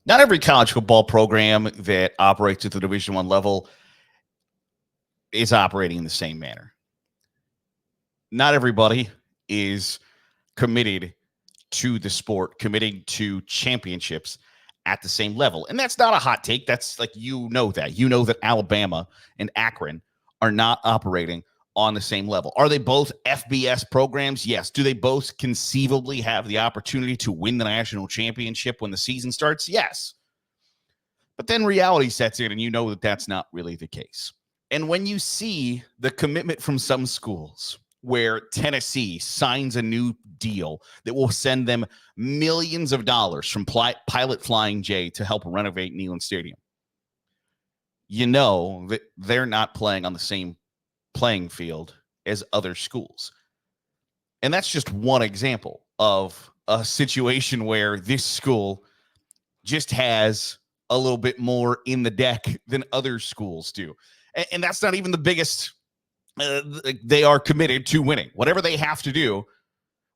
Not every college football program that operates at the Division I level is operating in the same manner. Not everybody is committed to the sport, committing to championships at the same level. And that's not a hot take. That's like, that. You know that Alabama and Akron are not operating on the same level. Are they both FBS programs? Yes. Do they both conceivably have the opportunity to win the national championship when the season starts? Yes. But then reality sets in, and you know that that's not really the case. And when you see the commitment from some schools where Tennessee signs a new deal that will send them millions of dollars from Pilot Flying J to help renovate Neyland Stadium, you know that they're not playing on the same playing field as other schools. And that's just one example of a situation where this school just has a little bit more in the deck than other schools do. And that's not even the biggest. They are committed to winning. Whatever they have to do,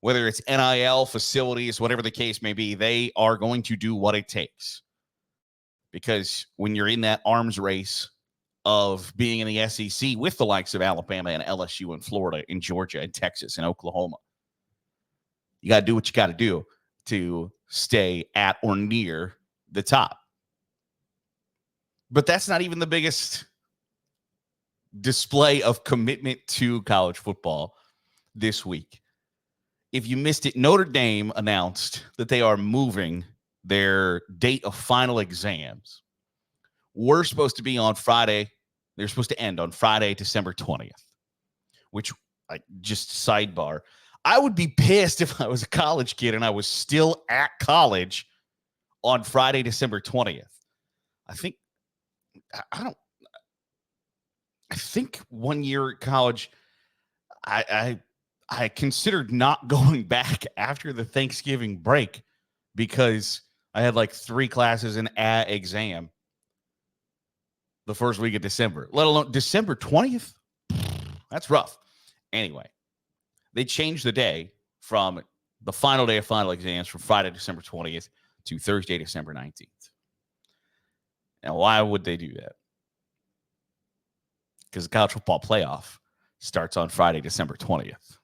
whether it's NIL, facilities, whatever the case may be, they are going to do what it takes. Because when you're in that arms race of being in the SEC with the likes of Alabama and LSU and Florida and Georgia and Texas and Oklahoma, you got to do what you got to do to stay at or near the top. But that's not even the biggest display of commitment to college football this week. If you missed it, Notre Dame announced that they are moving their date of final exams. We're supposed to be on Friday. They're supposed to end on Friday, December 20th, which, just sidebar, I would be pissed if I was a college kid and I was still at college on Friday, December 20th. I think 1 year at college, I considered not going back after the Thanksgiving break because I had like 3 classes and an exam the first week of December, let alone December 20th. That's rough. Anyway, they changed the day from the final day of final exams from Friday, December 20th to Thursday, December 19th. Now, why would they do that? Because the college football playoff starts on Friday, December 20th.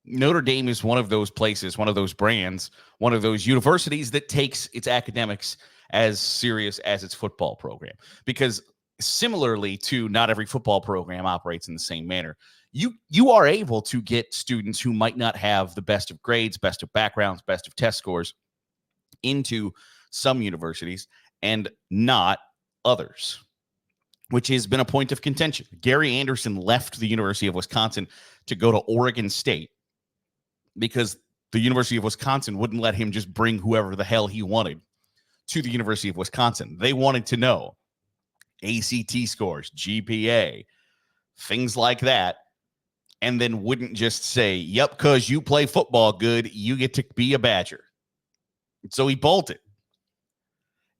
Notre Dame is one of those places, one of those brands, one of those universities that takes its academics as serious as its football program. Because similarly to not every football program operates in the same manner, you are able to get students who might not have the best of grades, best of backgrounds, best of test scores into some universities and not others, which has been a point of contention. Gary Anderson left the University of Wisconsin to go to Oregon State because the University of Wisconsin wouldn't let him just bring whoever the hell he wanted to the University of Wisconsin. They wanted to know ACT scores, GPA, things like that, and then wouldn't just say, yep, because you play football good, you get to be a Badger. So he bolted.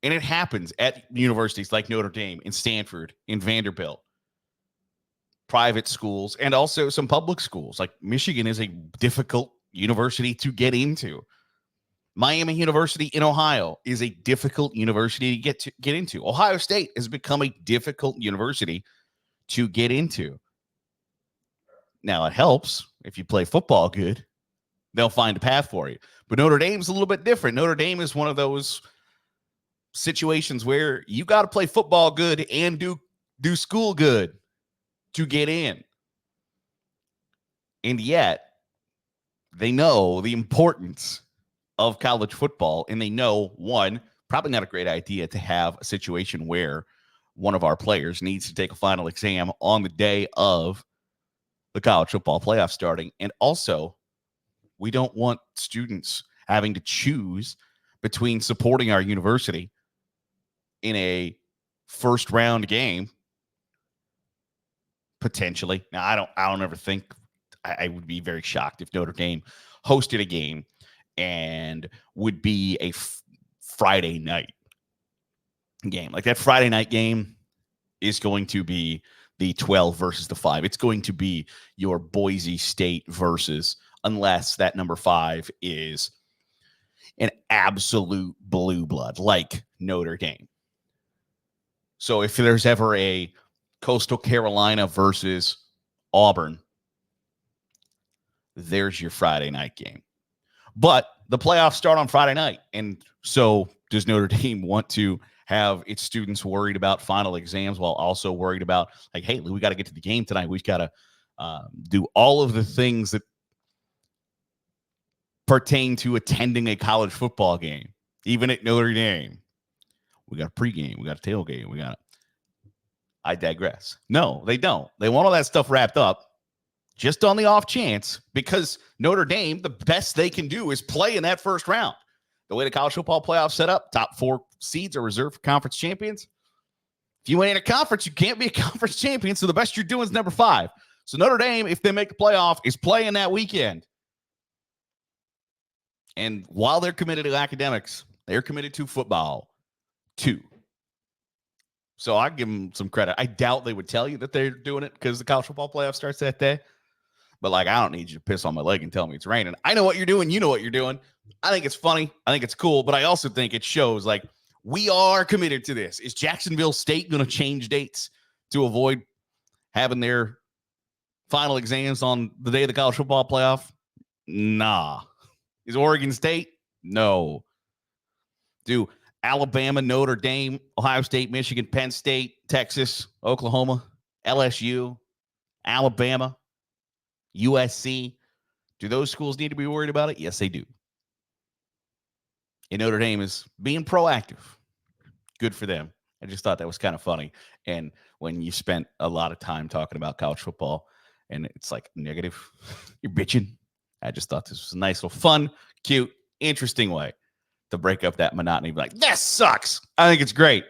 And it happens at universities like Notre Dame, in Stanford, in Vanderbilt, private schools, and also some public schools. Like Michigan is a difficult university to get into. Miami University in Ohio is a difficult university to get into. Ohio State has become a difficult university to get into. Now, it helps if you play football good. They'll find a path for you. But Notre Dame's a little bit different. Notre Dame is one of those situations where you got to play football good and do school good to get in. And yet, they know the importance of college football, and they know, one, probably not a great idea to have a situation where one of our players needs to take a final exam on the day of the college football playoff starting. And also, we don't want students having to choose between supporting our university in a first round game, potentially. Now, I don't ever think, I would be very shocked if Notre Dame hosted a game and would be a Friday night game. Like that Friday night game is going to be the 12 versus the 5. It's going to be your Boise State versus, unless that number 5 is an absolute blue blood like Notre Dame. So if there's ever a Coastal Carolina versus Auburn, there's your Friday night game. But the playoffs start on Friday night. And so does Notre Dame want to have its students worried about final exams while also worried about, like, hey, we got to get to the game tonight. We've got to do all of the things that pertain to attending a college football game, even at Notre Dame. We got a pregame. We got a tailgate. I digress. No, they don't. They want all that stuff wrapped up just on the off chance, because Notre Dame, the best they can do is play in that first round. The way the college football playoff set up, top 4 seeds are reserved for conference champions. If you ain't a conference, you can't be a conference champion. So the best you're doing is number 5. So Notre Dame, if they make the playoff, is playing that weekend. And while they're committed to academics, they're committed to football too. So I give them some credit. I doubt they would tell you that they're doing it because the college football playoff starts that day. But, like, I don't need you to piss on my leg and tell me it's raining. I know what you're doing. You know what you're doing. I think it's funny. I think it's cool. But I also think it shows, like, we are committed to this. Is Jacksonville State going to change dates to avoid having their final exams on the day of the college football playoff? Nah. Is Oregon State? No. Do Alabama, Notre Dame, Ohio State, Michigan, Penn State, Texas, Oklahoma, LSU, Alabama, USC, do those schools need to be worried about it? Yes, they do. And Notre Dame is being proactive. Good for them. I just thought that was kind of funny. And when you spent a lot of time talking about college football and it's like negative, you're bitching. I just thought this was a nice little fun, cute, interesting way to break up that monotony. Like, this sucks. I think it's great.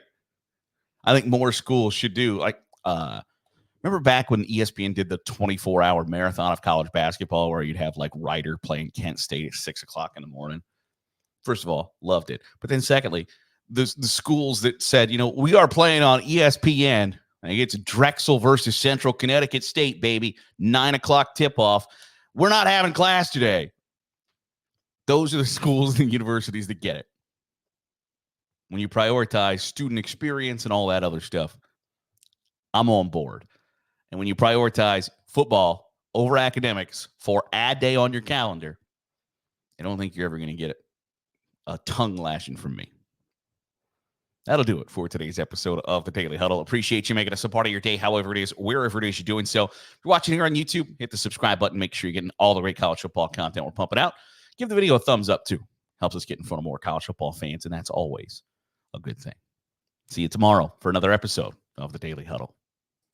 I think more schools should do, like, remember back when ESPN did the 24-hour marathon of college basketball where you'd have, like, Ryder playing Kent State at 6 o'clock in the morning? First of all, loved it. But then secondly, the schools that said, we are playing on ESPN. I think it's Drexel versus Central Connecticut State, baby. 9 o'clock tip-off. We're not having class today. Those are the schools and universities that get it. When you prioritize student experience and all that other stuff, I'm on board. And when you prioritize football over academics for ad day on your calendar, I don't think you're ever going to get a tongue lashing from me. That'll do it for today's episode of the Daily Huddle. Appreciate you making us a part of your day, however it is, wherever it is you're doing so. If you're watching here on YouTube, hit the subscribe button. Make sure you're getting all the great college football content we're pumping out. Give the video a thumbs up, too. Helps us get in front of more college football fans, and that's always a good thing. See you tomorrow for another episode of the Daily Huddle.